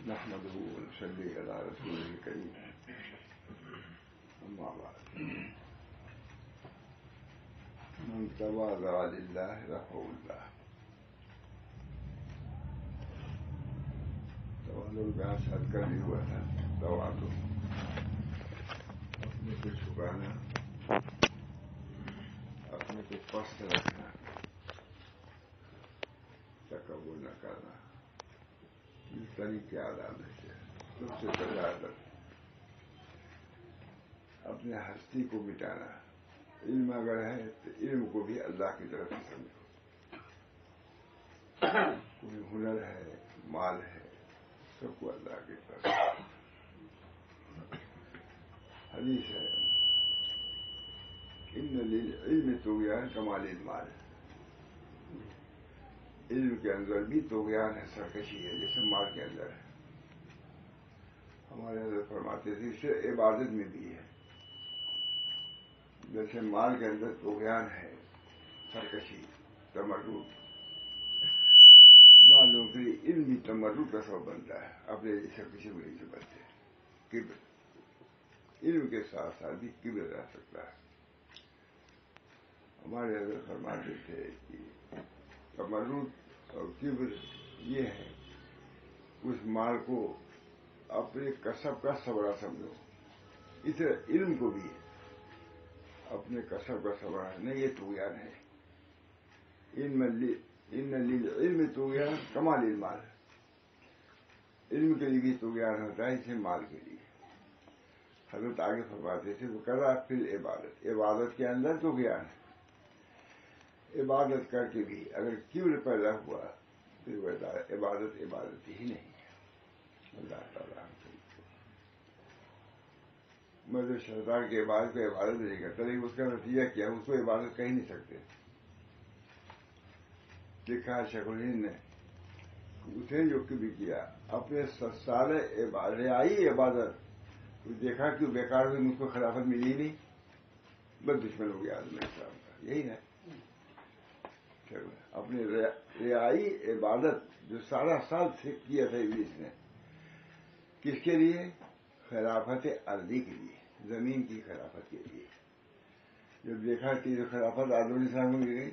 نحمده ونصلي على رسوله الكريم أما بعد من تواضع لله رفعه الله. تواضع بیان شاید کل ہی ہوا تھا. تواضع اپنے کو چھپانا، اپنے کو پست رکھنا، تکبر نہ کرنا، یہ طریقے آداب ہے. سب سے پہلے عادت اپنے ہستی کو مٹانا. علم اگر ہے تو علم کو بھی اللہ کی طرف سے سمجھو. کوئی ہنر ہے، مال ہے، سب کو اللہ کی طرف. حدیث ہے ان للعلم طغیان کما للمال. علم کے اندر بھی طغیان ہے، سرکشی ہے، جیسے مال کے اندر ہے. ہمارے حضرت فرماتے تھے اسے عبادت میں بھی ہے. جیسے مال کے اندر طغیان ہے، سرکشی، تمرد. معلوم کہ علم بھی تمرد کا سبب بنتا ہے. اپنے سرکشی کو نہیں سمجھتے. کبر، علم کے ساتھ ساتھ بھی کبر رہ سکتا ہے. ہمارے حضرت فرماتے تھے کہ تمرد اور کبر یہ ہے اس مال کو اپنے کسب کا سبرا سمجھو. اس طرح علم کو بھی اپنے کسب کا سبرا نہیں، یہ طغیان ہے. ان للعلم طغیان کما للمال. علم کے لیے بھی طغیان ہوتا ہے اسے مال کے لیے. حضرت آگے فرماتے تھے وہ کرا فی العبادت. عبادت کے اندر طغیان ہے. عبادت کر کے بھی اگر کبر پیدا ہوا پھر وہ عبادت ہی نہیں ہے. اللہ تعالیٰ میں جو شیطان کی عبادت کو عبادت نہیں کرتا، لیکن اس کا نتیجہ کیا، اس کو عبادت کہہ نہیں سکتے. لکھا ہے شیخ الہند نے، اس نے جو کبھی کیا اپنے سال ریائی عبادت دیکھا کہ بیکار ہوئی، مجھ کو خلافت ملی نہیں، بس دشمن ہو گیا آدم علیہ السلام کا. یہی ہے اپنی ریائی عبادت جو سارا سال کیا تھا ابلیس نے. کس کے لیے؟ خلافت ارضی کے لیے، زمین کی خلافت کے لیے. جب دیکھا کہ خلافت آدم علیہ السلام کو مل گئی،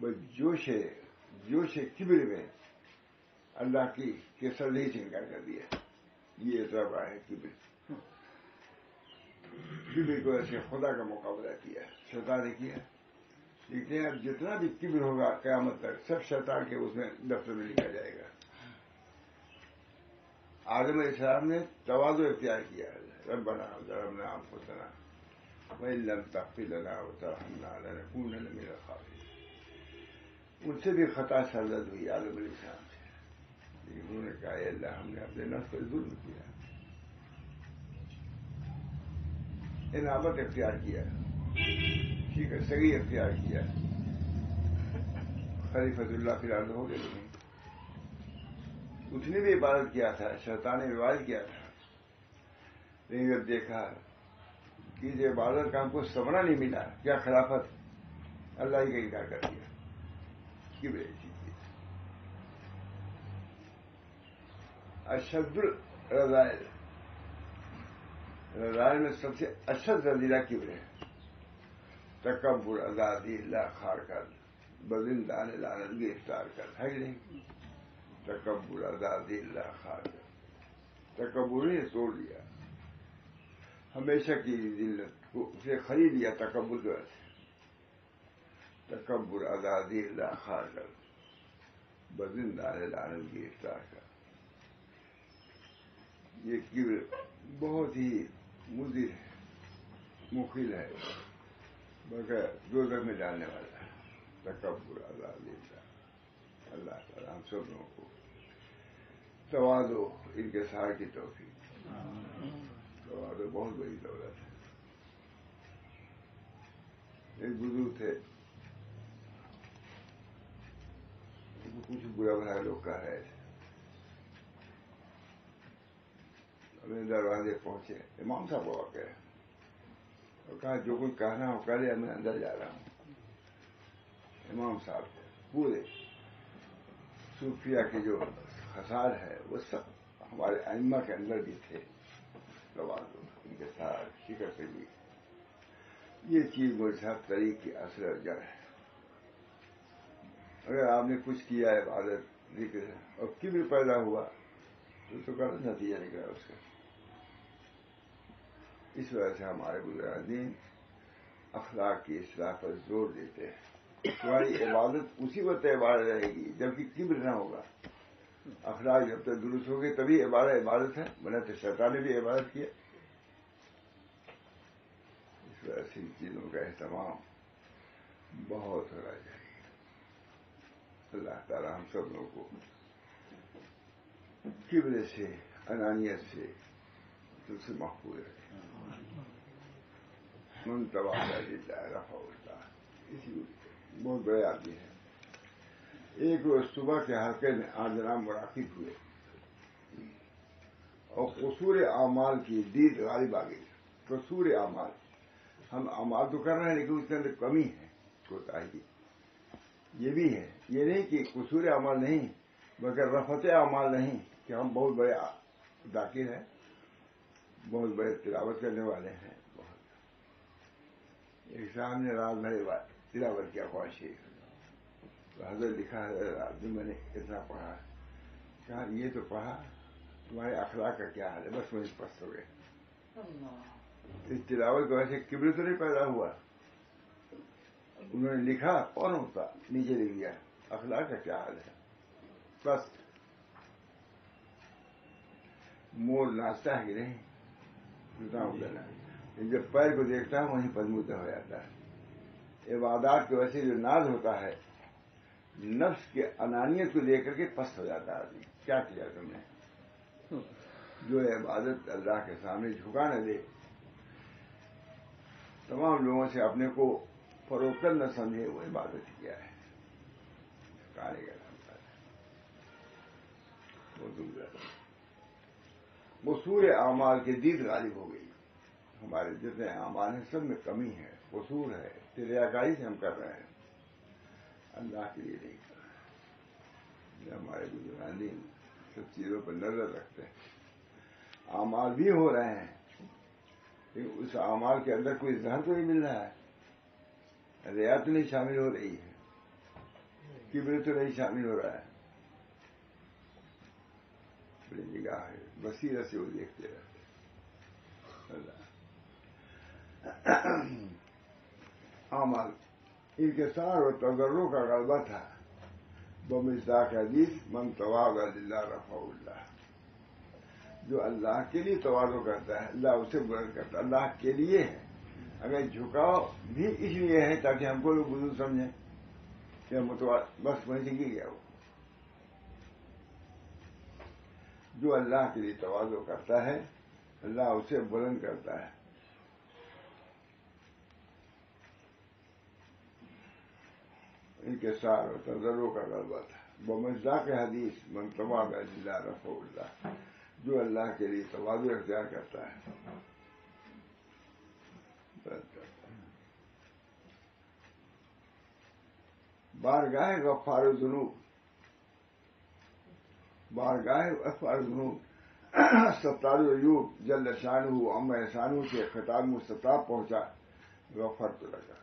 بس جوش کبر میں اللہ کی سردی سے انکار کر دیا. یہ اعتراف ہے کبر کو ایسے خدا کا مقابلہ کیا، شیطان نے کیا. دیکھتے ہیں اب جتنا بھی کبر ہوگا قیامت تک سب شیطان کے اس میں دفتر میں لکھا جائے گا. آدم علیہ السلام نے تواضع اختیار کیا. ربنا ظلمنا انفسنا وان لم تغفر لنا وترحمنا لنكونن من الخاسرین. ان سے بھی خطا سرزد ہوئی آدم علیہ السلام سے، لیکن انہوں نے کہا اے اللہ ہم نے اپنے نفس پر ظلم کیا. انابت اختیار کیا، سگی اختیار کیا. خلیفۃ اللہ فی الارض ہو گئے. لیکن اس نے بھی عبادت کیا تھا، شیطان نے عبادت کیا تھا، لیکن جب دیکھا کہ یہ عبادت کا ہم کو ثمرہ نہیں ملا، کیا خلافت، اللہ ہی کا انکار کر دیا. کبر ایسی چیز. اشد الرذائل، رذائل میں سب سے اشد رذیلہ کبر ہے. تکبر، ازادی، اللہ خار کر، بزندان لعنت گرفتار کر، ہے کہ نہیں؟ تکبر، ازادی، اللہ خار کر. تکبر نے توڑ دیا، ہمیشہ کی ذلت کو اسے خرید لیا تکبر کی وجہ سے. تکبر، ازادی، اللہ خار کر، بزندان لعنت گرفتار کر. یہ کبر بہت ہی مضر ہے، مخل ہے، بلکہ دوزخ میں ڈالنے والا ہے. تکبر، ازادی، اللہ تعالیٰ ہم سب لوگوں کو تواضع انکسار کی توفیق. تواضع بہت بڑی دولت ہے. ایک بزرگ تھے، کچھ برا بھلا لوگ کہہ رہے تھے. اپنے دروازے پہنچے، امام صاحب ہوا کہ اور کہا جو کچھ کہنا ہو کہہ لیا، میں اندر جا رہا ہوں. امام صاحب تھے، پورے صوفیہ کے جو خسار ہے وہ سب ہمارے ائمہ کے اندر بھی تھے توازن، ان کے ساتھ فکر سے بھی یہ چیز مجھے صاحب طریق کی اصل جڑ ہے. اگر آپ نے کچھ کیا ہے عبادت ذکر ہے اور کبر پیدا ہوا تو غلط نتیجہ نکلا اس کا. اس وجہ سے ہمارے بزرگان دین اخلاق کی اصلاح پر زور دیتے ہیں. تمہاری عبادت اسی وقت عبادت رہے گی جبکہ کبر نہ ہوگا. اخلاق جب تک درست ہوگی تبھی عبادت ہے، ورنہ تو شیطان نے بھی عبادت کیا. اس وجہ سے ان چیزوں کا اہتمام بہت ہونا چاہیے. اللہ تعالی ہم سب لوگوں کو کبر سے، انانیت سے تم سے محفوظ رکھے. من تواضع للہ رفعہ اللہ. اسی بہت بڑے آدمی ہیں. ایک روز صبح کے حلقے میں آجرام مراقب ہوئے اور قصور اعمال کی دید غالب آ گئی. قصور اعمال، ہم اعمال تو کر رہے ہیں لیکن اس کے اندر کمی ہے، کوتاہی یہ بھی ہے. یہ نہیں کہ قصور اعمال نہیں مگر رفعت اعمال نہیں کہ ہم بہت بڑے ذاکر ہیں، بہت بڑے تلاوت کرنے والے ہیں. ایک صاحب نے رات بھر تلاوت کیا قرآن شریف، تو حضرت لکھا ہے رات میں نے اتنا پڑھا. کہا یہ تو پڑھا، تمہارے اخلاق کا کیا حال ہے؟ بس وہیں پست ہو گئے. اس تلاوت کی وجہ سے کبر تو نہیں پیدا ہوا. انہوں نے لکھا کون ہوتا نیچے لکھ دیا اخلاق کا کیا حال ہے. بس مور ناچتا ہے کہ نہیں دینا، جب پیر کو دیکھتا ہے وہیں پر مدہ ہو جاتا ہے. عبادات کی وجہ سے جو ناز ہوتا ہے نفس کے انانیت کو لے کر کے پست ہو جاتا ہے آدمی. کیا کیا تم نے؟ جو عبادت اللہ کے سامنے جھکا نہ دے، تمام لوگوں سے اپنے کو فروخت نہ سمجھے، وہ عبادت کیا ہے. جھکانے کا قصور اعمال کی دید غالب ہو گئی. ہمارے جتنے اعمال ہیں سب میں کمی ہے، قصور ہے، ریاکاری سے ہم کر رہے ہیں، اللہ کے لیے نہیں کر رہے ہیں. ہمارے بزرگان دین سب چیزوں پر نظر رکھتے ہیں. اعمال بھی ہو رہے ہیں لیکن اس اعمال کے اندر کوئی زہر تو نہیں مل رہا ہے، ریا تو نہیں شامل ہو رہی ہے، کبر تو نہیں شامل ہو رہا ہے. بڑی نگاہ ہے، بصیرت سے وہ دیکھتے رہتے. اعمال انکسار و تضرع کا غلبہ تھا. بمصداق حدیث من تواضع للہ رفعہ اللہ. جو اللہ کے لیے تواضع کرتا ہے اللہ اسے بلند کرتا ہے. اللہ کے لیے ہے. اگر جھکاؤ بھی اس لیے ہے تاکہ ہم کو لوگ بزرگ سمجھیں کہ بس وہیں سے گر گیا. وہ جو اللہ کے لیے تواضع کرتا ہے اللہ اسے بلند کرتا ہے. انکسار و تضرع کا غلبہ تھا. بمصداق حدیث من تواضع للہ رفعہ اللہ. جو اللہ کے لیے تواضع اختیار کرتا ہے بارگاہ غفار الذنوب، بارگاہ غفار الذنوب ستار العیوب جل شانہ عما احسانہ کے خطاب مستطاب پہنچا. غفرت لگا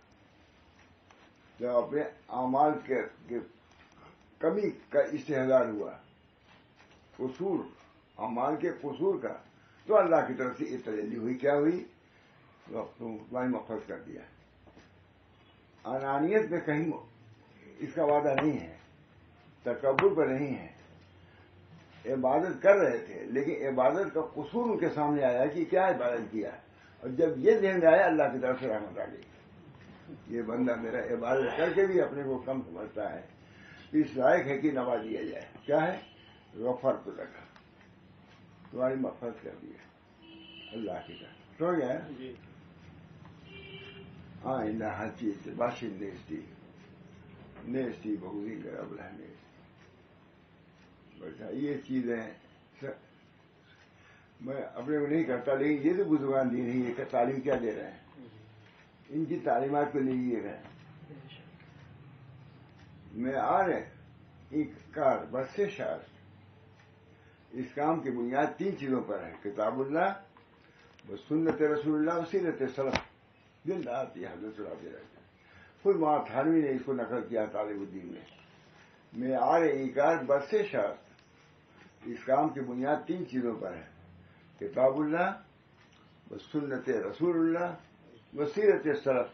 جب اپنے اعمال کے کمی کا استحضار ہوا، قصور اعمال کے قصور کا، تو اللہ کی طرف سے یہ تجلی ہوئی. کیا ہوئی؟ تمہاری مغفرت کر دیا. انانیت میں کہیں اس کا وعدہ نہیں ہے، تکبر پر نہیں ہے. عبادت کر رہے تھے لیکن عبادت کا قصور ان کے سامنے آیا کہ کیا عبادت کیا، اور جب یہ ذہن میں آیا اللہ کی طرف سے رحمت آ گئی. یہ بندہ میرا عبادت کر کے بھی اپنے کو کم سمجھتا ہے، اس لائق ہے کہ نواز دیا جائے. کیا ہے؟ غفرت لگا، تمہاری مغفرت کر دی اللہ کی طرف. ہو گیا آئندہ ہر چیز سے باشند نیستی بہوی کا اب رہنے. بیٹھا یہ چیزیں میں اپنے کو نہیں کرتا لیکن یہ تو بزرگان دین ہی یہ تعلیم کیا دے رہے ہیں، ان کی تعلیمات کو لیجیے گا. میں ایک کار بس سے شہر اس کام کی بنیاد 3 چیزوں پر ہے، کتاب اللہ، سنت رسول اللہ، سیرت سلف. دن رات یہ حضرت سناتے رہتے ہیں. خود وہاں تھانوی نے اس کو نقل کیا طالب الدین میں آر ایکار برس شاست. اس کام کی بنیاد 3 چیزوں پر ہے، کتاب اللہ، سنت رسول اللہ، سیرت سلف.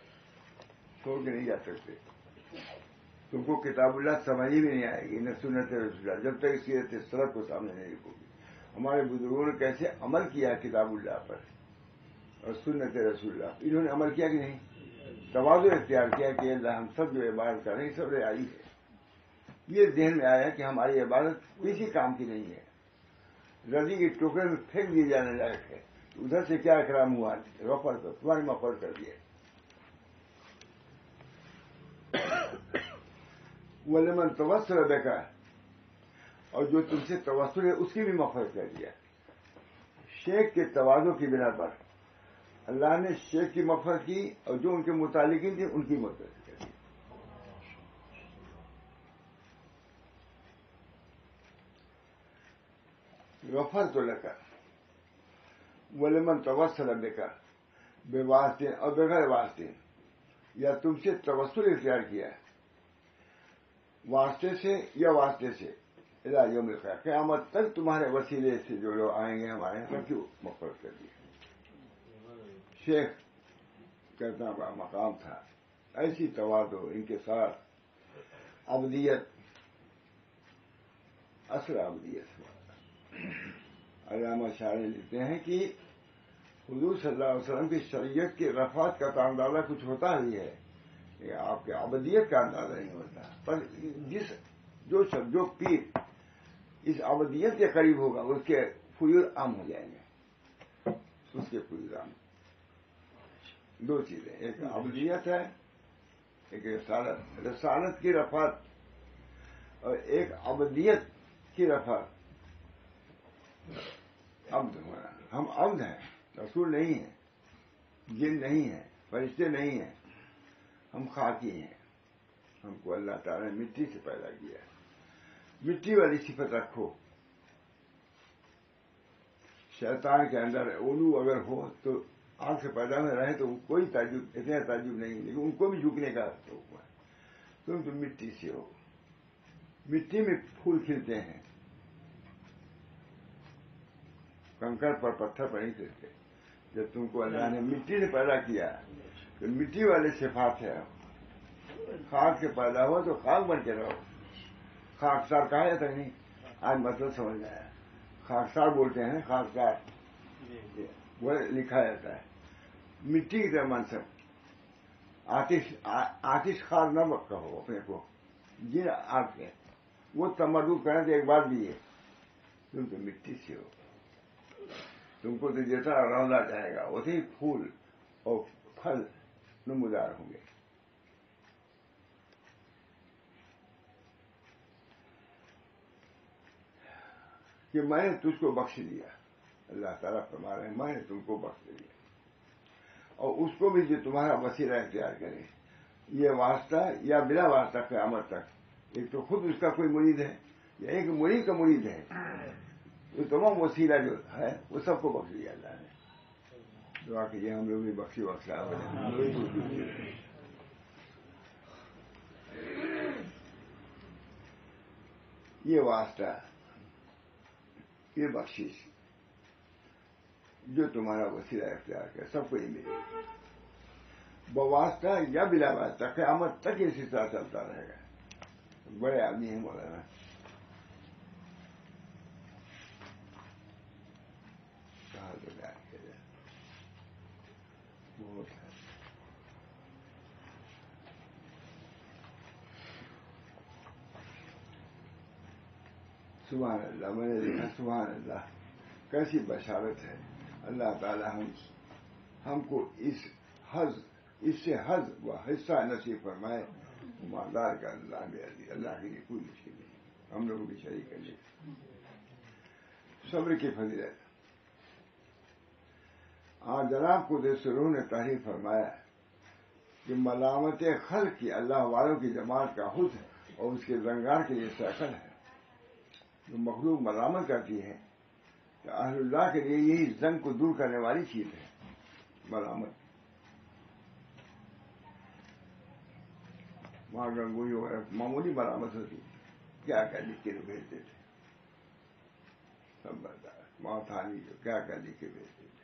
چھوڑ کے نہیں جا سکتے. تم کو کتاب اللہ سمجھ بھی نہیں آئے گی، نہ سنت رسول اللہ، جب تک سیرت سلف کو سامنے نہیں رکھو گی. ہمارے بزرگوں نے کیسے عمل کیا کتاب اللہ پر اور سنت رسول اللہ، انہوں نے عمل کیا کہ نہیں؟ تواضع اختیار کیا کہ اللہ ہم سب جو عبادت کر رہے ہیں سب رعائی ہے. یہ ذہن میں آیا کہ ہماری عبادت کسی کام کی نہیں ہے، رضی کے ٹوکرے میں پھینک دیے جانے لائق ہے. ادھر سے کیا اکرام ہوا؟ وفر کر تمہاری مفر کر دیا. وَلِمَنْ تَوَسَّلَ بِكَ، اور جو تم سے توسل ہے اس کی بھی مغفرت کر دیا. شیخ کے تواضع کی بنا پر اللہ نے شیخ کی مغفرت کی، اور جو ان کے متعلقین تھے ان کی مغفرت کر دی. غفرت لک وَلِمَنْ تَوَسَّلَ بِكَ بِواسطے اور بغیر واسطے، یا تم سے توسل اختیار کیا واسطے سے یا واسطے سے، الی یوم القیامہ، قیامت تک تمہارے وسیلے سے جو لوگ آئیں گے ہمارے یہاں سب کی مغفرت کر دی. شیخ کتنا بڑا مقام تھا، ایسی تواضع، ان کے ساتھ عبدیت، اصل عبدیت. علامہ شاعری لکھتے ہیں کہ حضور صلی اللہ علیہ وسلم کی شریعت کی رفعت کا تو اندازہ کچھ ہوتا ہی ہے، آپ کے عبدیت کا اندازہ نہیں ہوتا. پر جو پیر اس عبدیت کے قریب ہوگا اس کے فیوز عام ہو جائیں گے. اس کے فیوز عام 2 چیزیں، ایک عبدیت ہے، ایک رسالت کی رفعت، اور ایک عبدیت کی رفعت. عبد ہونا، ہم عبد ہیں، رسول نہیں ہیں، جن نہیں ہیں، فرشتے نہیں ہیں، ہم خاکی ہیں. ہم کو اللہ تعالیٰ نے مٹی سے پیدا کیا ہے. مٹی والی صفت رکھو. شیطان کے اندر علو اگر ہو تو آنکھ سے پیدا میں رہے تو کوئی تعجب، اتنا تعجب نہیں، لیکن ان کو بھی جھکنے کا حکم ہے. تم تو مٹی سے ہو، مٹی میں پھول کھلتے ہیں، کنکر پر پتھر پر نہیں کھلتے. جب تم کو اللہ نے مٹی سے پیدا کیا تو مٹی والے صفات ہے. خاک سے پیدا ہو تو خاک بن کے رہو. خاکسار کہا جاتا ہے نہیں، آج مطلب سمجھ میں آیا. خاکسار بولتے ہیں، خاکسار وہ لکھا جاتا ہے. مٹی کی طرح منصب، آتش خار نہ کہو اپنے کو، جن آگ کے وہ تمرد کریں تو ایک بات بھی ہے، تم تو مٹی سے ہو. تم کو تو جیسا روندا جائے گا ویسے ہی پھول اور پھل نمودار ہوں گے. کہ میں نے تجھ کو بخش دیا، اللہ تعالیٰ فرما رہے ہیں میں نے تم کو بخش دیا، اور اس کو بھی جو تمہارا وسیلہ اختیار کرے، یہ واسطہ یا بلا واسطہ قیامت تک. ایک تو خود اس کا کوئی مرید ہے یا ایک مرید کا مرید ہے، یہ تمام وسیلہ جو ہے وہ سب کو بخش دیا اللہ نے. دعا کیجیے ہم لوگ بھی بخشی بخشا ہو جائیں. یہ واسطہ، یہ بخشش جو تمہارا وسیلہ اختیار کرے سب کو یہ ملے گی، بواسطہ یا بلا واسطہ. قیامت تک یہ سلسلہ چلتا رہے گا. بڑے آدمی ہیں مولانا، کہاں تو بیان کیا جائے، بہت ہے. سبحان اللہ. میں نے دیکھا سبحان اللہ کیسی بشارت ہے. اللہ تعالی ہم کو اس سے حظ و حصہ نصیب فرمائے. مالدار کا اللہ بھی عزیز، اللہ کے لیے کوئی مشکل نہیں، ہم لوگوں بھی شریک کر لیں. صبر کی فضیلت. آج جناب قدس روح نے تحریر فرمایا کہ ملامت خلق کی اللہ والوں کی جماعت کا حسن اور اس کے زنگار کے لیے سیکل ہے. جو مخلوق ملامت کرتی ہے کہ اہل اللہ کے لیے یہی زنگ کو دور کرنے والی چیز ہے ملامت. وہاں گنگوئی وغیرہ معمولی ملامت ہوتی، کیا کیا لکھ کے بھیجتے تھے سب برداشت. وہاں تھانی جو کیا کیا لکھ کے بھیجتے تھے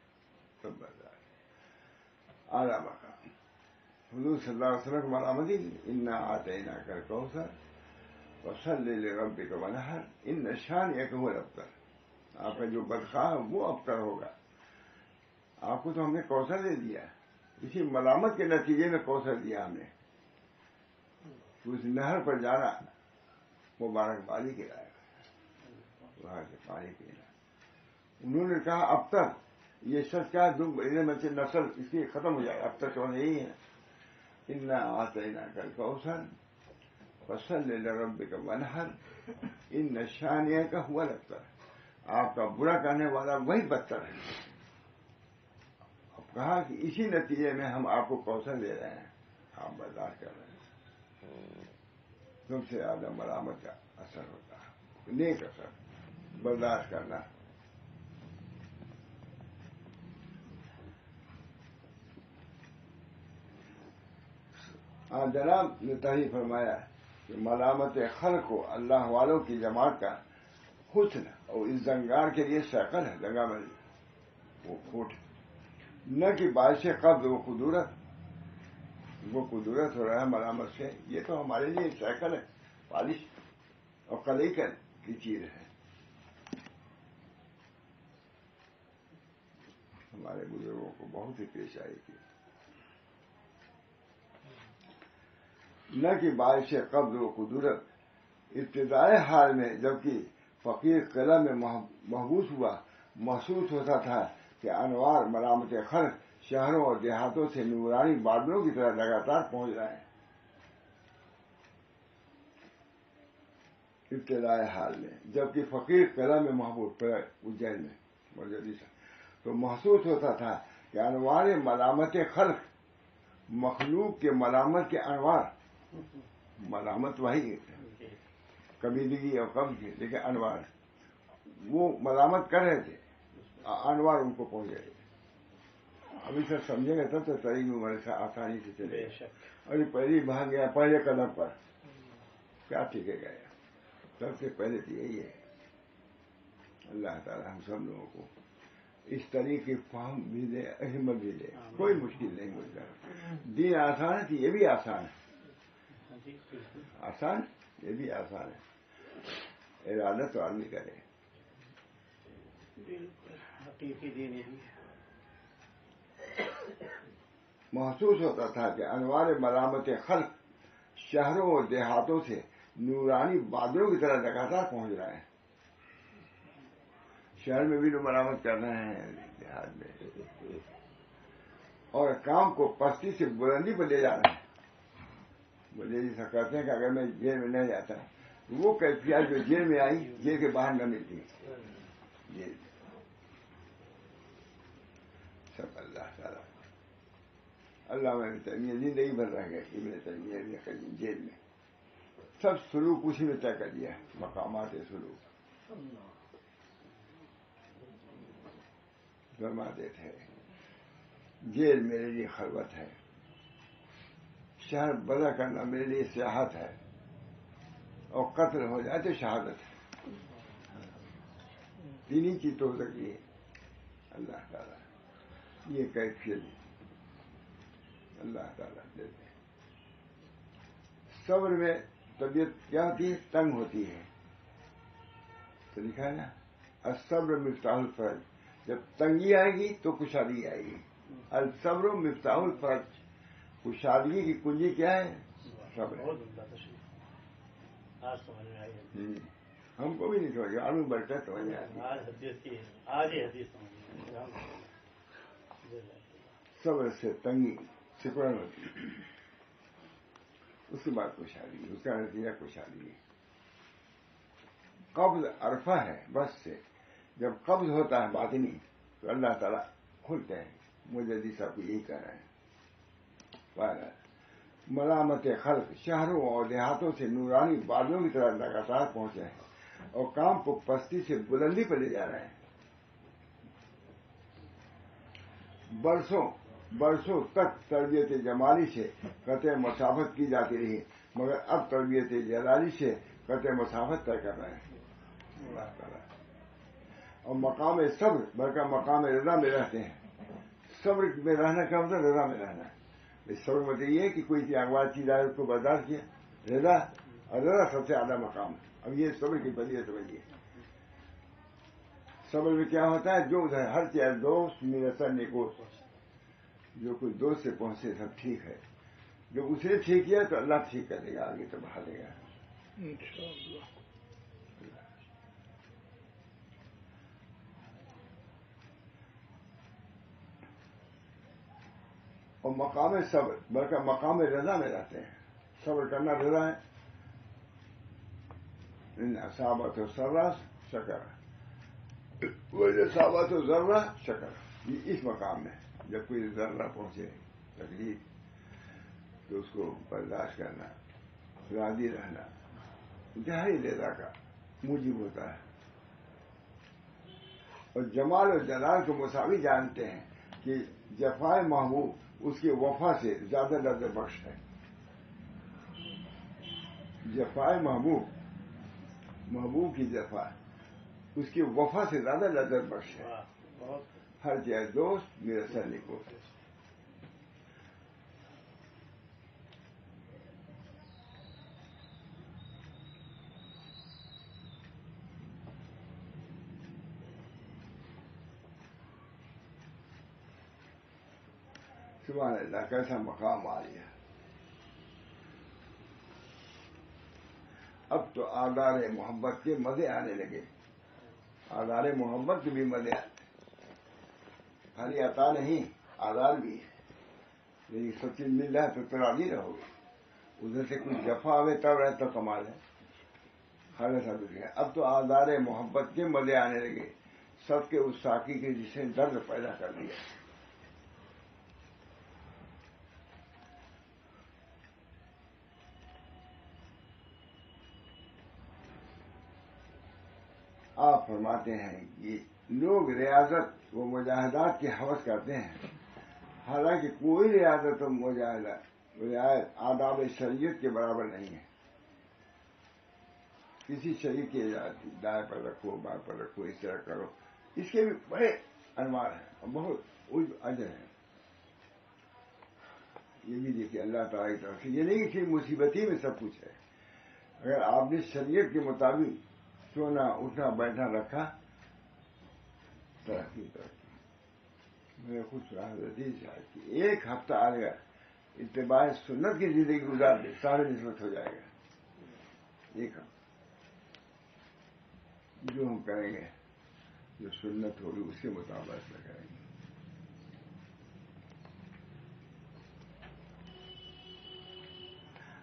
سب برداشت. اعلیٰ مقام حضور صلی اللہ علیہ وسلم کو ملامت ہی انا اعطیناک الکوثر فصلی لربک وانحر ان شانئک هو الابتر. آپ کا جو بدخواہ وہ ابتر ہوگا. آپ کو تو ہم نے کوثر دے دیا، اسی ملامت کے نتیجے میں کوثر دیا ہم نے. اس نہر پر جانا مبارک بادی کھلائے گا، وہاں سے پانی پینا. انہوں نے کہا ابتر، یہ سچ کہا بچے نسل اس کی ختم ہو جائے. اب تک یہی ہے انا اعطیناک الکوثر فصلی لربک وانحر ان شانئک هو الابتر. آپ کا برا کرنے والا وہی بدتر ہے. اب کہا کہ اسی نتیجے میں ہم آپ کو کوثر دے رہے ہیں، آپ برداشت کر رہے ہیں. سب سے زیادہ ملامت کا اثر ہوتا ہے، نیک اثر برداشت کرنا. جناب نے تحریر فرمایا کہ ملامت خلق کو اللہ والوں کی جماعت کا حسن اور اس زنگار کے لیے سیکل ہے. زنگا میں وہ پھوٹ نہ کہ باعث قبض و قدورت، وہ قدرت ہو رہا ہے ملامت سے. یہ تو ہمارے لیے سیکل ہے، پالش اور کلیکل کی چیز ہے. ہمارے بزرگوں کو بہت ہی پیش آئی تھی. نہ کہ باعث قبض و قدرت ابتدائے حال میں جبکہ فقیر قلعہ میں محبوس ہوا محسوس ہوتا تھا کہ انوار ملامت خلق شہروں اور دیہاتوں سے نورانی بادلوں کی طرح لگاتار پہنچ رہے ہیں. ابتدائے حال میں جبکہ فقیر قلعہ میں محبوس اجین میں مجدی سے تو محسوس ہوتا تھا کہ انوار ملامت خلق مخلوق کے ملامت کے انوار، ملامت وہی کبیدگی اور قبض کی، لیکن انوار وہ ملامت کر رہے تھے، انوار ان کو پہنچ گئے. ابھی سر سمجھے گا تب تو طریق میں میرے سے آسانی سے چلے گا. ابھی پہلی بھاگ گیا پہلے قدم پر کیا ٹھیکے گئے. سب سے پہلے تو یہی ہے. اللہ تعالی ہم سب لوگوں کو اس طریقے کی فہم بھی دے، ہمت بھی دے. کوئی مشکل نہیں ملتا. دین آسان ہے، یہ بھی آسان ہے. آسان یہ بھی آسان ہے، ارادہ تو آدمی کرے. حقیقی دین یہی ہے. محسوس ہوتا تھا کہ انوار ملامت خلق شہروں اور دیہاتوں سے نورانی بادلوں کی طرح لگاتار پہنچ رہے ہیں. شہر میں بھی لوگ ملامت کر رہے ہیں، دیہات میں، اور کام کو پستی سے بلندی پر لے جا رہے ہیں. مجھے ایسا کہتے ہیں کہ اگر میں جیل میں نہیں جاتا وہ کیفیت جو جیل میں آئی جیل کے باہر نہ ملتی. جیل سب اللہ تعالیٰ اللہ ابن تیمیہ زندگی بھر رہ گئے. ابن تیمیہ جیل میں سب سلوک اسی میں طے کر دیا، مقامات سلوک. فرماتے تھے جیل میرے لیے خلوت ہے، شہر بدر کرنا میرے لیے سیاحت ہے، اور قتل ہو جائے تو شہادت ہے. تینی چیز تو ہو سکتی ہے. اللہ تعالیٰ یہ کیفیت اللہ تعالیٰ دیتے ہیں. صبر میں طبیعت کیا ہوتی ہے؟ تنگ ہوتی ہے. تو لکھا ہے نا الصبر مفتاح الفرج. جب تنگی آئے گی تو کشادگی آئے گی. الصبر مفتاح الفرج. کشادگی کی کنجی کیا ہے؟ صبر. ہم کو بھی نہیں سمجھ آلو بڑھتا سمجھ میں آتی. صبر سے تنگی سکڑن ہوتی ہے، اس کے بعد کشادگی، اس کا نتیجہ کشادگی. قبض عرفہ ہے بس سے. جب قبض ہوتا ہے باطنی تو اللہ تعالیٰ کھلتے ہیں. مجدی صاحب کو یہی کہہ رہے ہیں. ملامت خلق شہروں اور دیہاتوں سے نورانی بادلوں کی طرح لگاتار پہنچے ہیں اور کام کو پستی سے بلندی پر لے جا رہے ہیں. برسوں تک تربیت جمالی سے قطع مسافت کی جاتی رہی، مگر اب تربیت جلالی سے قطع مسافت طے کر رہے ہیں اللہ تعالیٰ۔ اور مقام صبر بلکہ مقام رضا میں رہتے ہیں۔ صبر میں رہنا کا مطلب رضا میں رہنا ہے۔ اس صبر مطلب یہ ہے کہ کوئی اغوار چیز آئے اس کو برداشت کیا، رضا، اور رضا سب سے اعلیٰ مقام ہے۔ اب یہ صبر کی فضیلت سمجھیے۔ صبر میں کیا ہوتا ہے؟ جو ادھر ہر چیز دوست میرا سر نکوس، جو کوئی دوست سے پہنچے سب ٹھیک ہے، جو اسے ٹھیک کیا تو اللہ ٹھیک کر دے گا، آگے تو بڑھا دے گا انشاءاللہ۔ اور مقام صبر بلکہ مقام رضا میں رہتے ہیں۔ صبر کرنا رضا ہے۔ ان اصابت و سرا شکر، وہ اصابت و ذرہ شکر، یہ اس مقام میں جب کوئی ذرہ پہنچے تکلیف تو اس کو برداشت کرنا، راضی رہنا، انتہائی رضا کا موجب ہوتا ہے۔ اور جمال و جلال کو مساوی جانتے ہیں کہ جفائے محبوب اس کی وفا سے زیادہ لذت بخش ہے۔ جفائے محبوب کی جفا اس کی وفا سے زیادہ لذت بخش ہے۔ ہر چیز دوست میرا سر نکوس۔ سبحان اللہ، کیسا مقام آ گیا۔ اب تو آدار محبت کے مزے آنے لگے، آدار محبت کے بھی مزے آتے، خالی عطا نہیں آدار بھی ہے۔ لیکن سب چیز مل رہا ہے تو راضی رہو گے، ادھر سے کچھ جفا آئے تب رہے تو کمال ہے، خالی سب ہے۔ اب تو آدار محبت کے مزے آنے لگے، سب کے اس ساقی کے جس نے درد پیدا کر دیا۔ آپ فرماتے ہیں کہ لوگ ریاضت و مجاہدات کی حوث کرتے ہیں، حالانکہ کوئی ریاضت و مجاہدات رعایت آداب شریعت کے برابر نہیں ہے۔ کسی شریعت کی اجازت، دائیں پر رکھو، بائیں پر رکھو، اس طرح کرو، اس کے بھی بڑے انوار ہیں اور بہت اجر ہیں۔ یہ بھی دیکھیے اللہ تعالیٰ کی طرف سے، یہ نہیں کہ مصیبتی میں سب کچھ ہے۔ اگر آپ نے شریعت کے مطابق سونا اٹھنا بیٹھنا رکھا، ترقی۔ میں خود حضرت کہ ایک ہفتہ آئے گا اتباع سنت کی زندگی گزار دے، سارے نسبت ہو جائے گا۔ ایک ہفتہ جو ہم کریں گے، جو سنت ہوگی اس کے مطابق میں کریں گے۔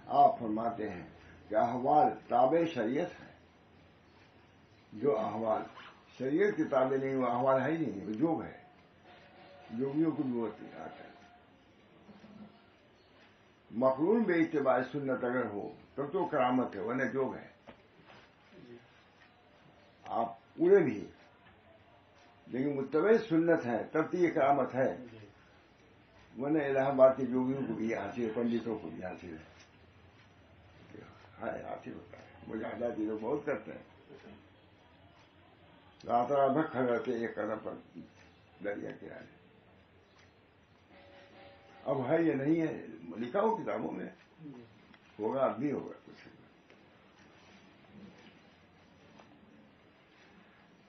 آپ فرماتے ہیں کہ احوال تابع شریعت ہے۔ جو احوال شریعت کے تابع نہیں، وہ احوال ہے ہی نہیں، وہ جوگ ہے۔ جوگیوں کو بھی ہوتی آتا ہے۔ مقرون بے اتباع سنت اگر ہو تب تو کرامت ہے، ورنہ جوگ ہے۔ آپ پورے بھی لیکن متبع سنت ہے تب تو یہ کرامت ہے، ورنہ الہ آباد کے جوگیوں کو بھی حاصل، پنڈتوں کو بھی حاصل ہے، حاصل ہوتا ہے۔ مجاہدات یہ لوگ بہت کرتے ہیں، رات رات بھر کھڑے رہتے ایک قدم پر دریا کنارے۔ اب ہے یہ نہیں ہے، لکھا ہو کتابوں میں، ہوگا اب بھی ہوگا کچھ،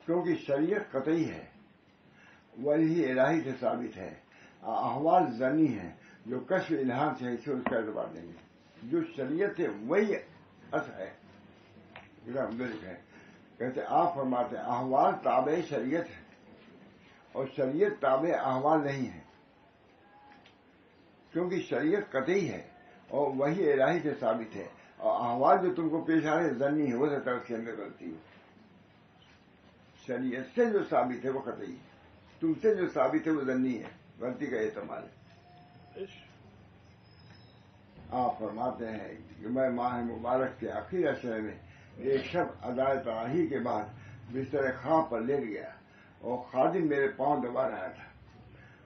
کیونکہ شریعت قطعی ہے، وہی الہی سے ثابت ہے۔ احوال ظنی ہیں جو کشف الہام سے اس کا اعتبار دیں گے۔ جو شریعت ہے وہی اصل ہے، کہتے آپ فرماتے ہیں احوال تابع شریعت ہے اور شریعت تابع احوال نہیں ہے، کیونکہ شریعت قطعی ہے اور وہی الہی سے ثابت ہے، اور احوال جو تم کو پیش آ رہے ظنی ہے، وہ طرف کے اندر غلطی ہے۔ شریعت سے جو ثابت ہے وہ قطعی ہے، تم سے جو ثابت ہے وہ ظنی ہے، غلطی کا احتمال ہے۔ آپ فرماتے ہیں کہ میں ماہ مبارک کے آخری عشرے میں ایک شب ادائے تراحی کے بعد بستر خواب پر لیٹ گیا اور خادم میرے پاؤں دبا رہا تھا۔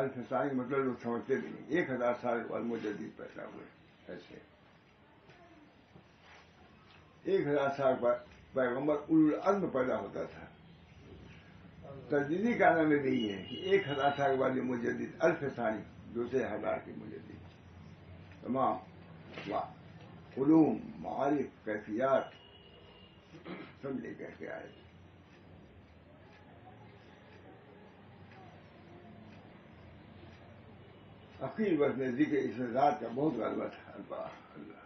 الف ثانی مطلب لوگ سمجھتے بھی نہیں. 1000 سال کے بعد مجدد پیدا ہوئے. ایسے 1000 سال بعد پیغمبر اولو العزم پیدا ہوتا تھا. تجدیدی کا نام میں نہیں ہے کہ 1000 سال کے بعد مجدد الف ثانی 2000 کے مجدد تمام علوم معارف کیفیات سب لے کر کے آئے. عقیل بس نے ذکر اس ذات کا بہت غلبہ تھا. اللہ اللہ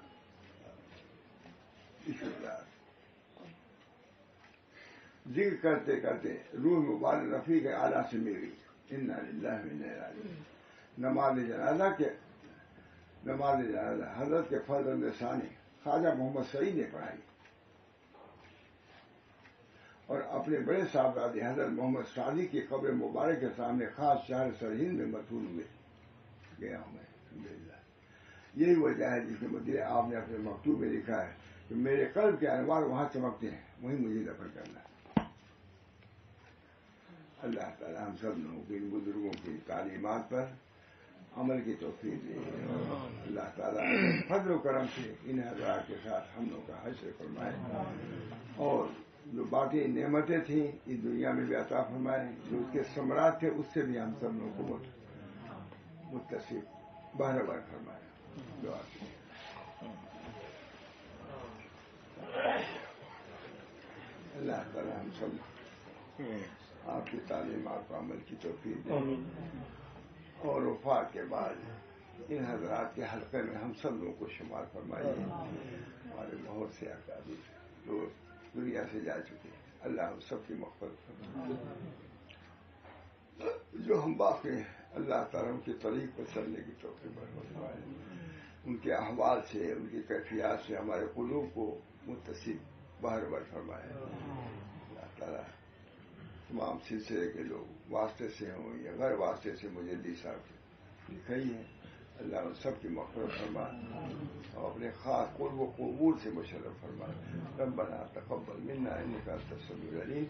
اس ذات ذکر کرتے کرتے روح مبارک رفیق اعلیٰ سے مل گئی. انا للہ و انا الیہ راجعون. نماز جنازہ حضرت کے فرزند ثانی خواجہ محمد سعید نے پڑھائی اور اپنے بڑے صاحبزادے حضرت محمد سعدی کی قبر مبارک کے سامنے خاص شہر سرہند میں مدفون ہوئے. گیا ہوں میں الحمدللہ. یہی وجہ ہے جس کے مدعے آپ نے اپنے مکتوب میں لکھا ہے کہ میرے قلب کے انوار وہاں چمکتے ہیں, وہیں مجھے دفن کرنا ہے. اللہ تعالی ہم سب لوگوں کے ان بزرگوں کی تعلیمات پر عمل کی توفیق دے. اللہ تعالیٰ فضل و کرم سے ان حضرات کے ساتھ ہم لوگوں کا حشر فرمائے اور جو باقی نعمتیں تھیں اس دنیا میں بھی عطا فرمائے, جو اس کے ثمرات تھے اس سے بھی ہم سب لوگوں کو متصف بہر بار فرمائے. دعا کیجیے. اللہ تعالیٰ ہم سب آپ کی تعلیمات پر عمل کی توفیق دے اور وفات کے بعد ان حضرات کے حلقے میں ہم سب لوگوں کو شمار فرمائیے. ہمارے بہت سے اکابر دوست دنیا سے جا چکے, اللہ ہم سب کی مغفرت فرمائے. جو ہم باقی ہیں اللہ تعالیٰ ان کے طریق پر چلنے کی توفیق فرمائے. ان کے احوال سے ان کی کیفیات سے ہمارے قلوب کو متصل بہر بر فرمائے. اللہ تعالیٰ تمام سلسلے کے لوگ واسطے سے ہوں یا غیر واسطے سے مجھے صاحب لکھائی ہے, اللہ ان سب کی مغفرت فرمائے اور اپنے خاص قرب و قبول سے مشرف فرمائے. ربنا تقبل منا انك انت السميع العليم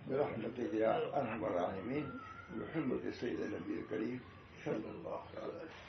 برحمتك يا ارحم الراحمين بحرمة سيد النبي الكريم صلى الله عليه وسلم.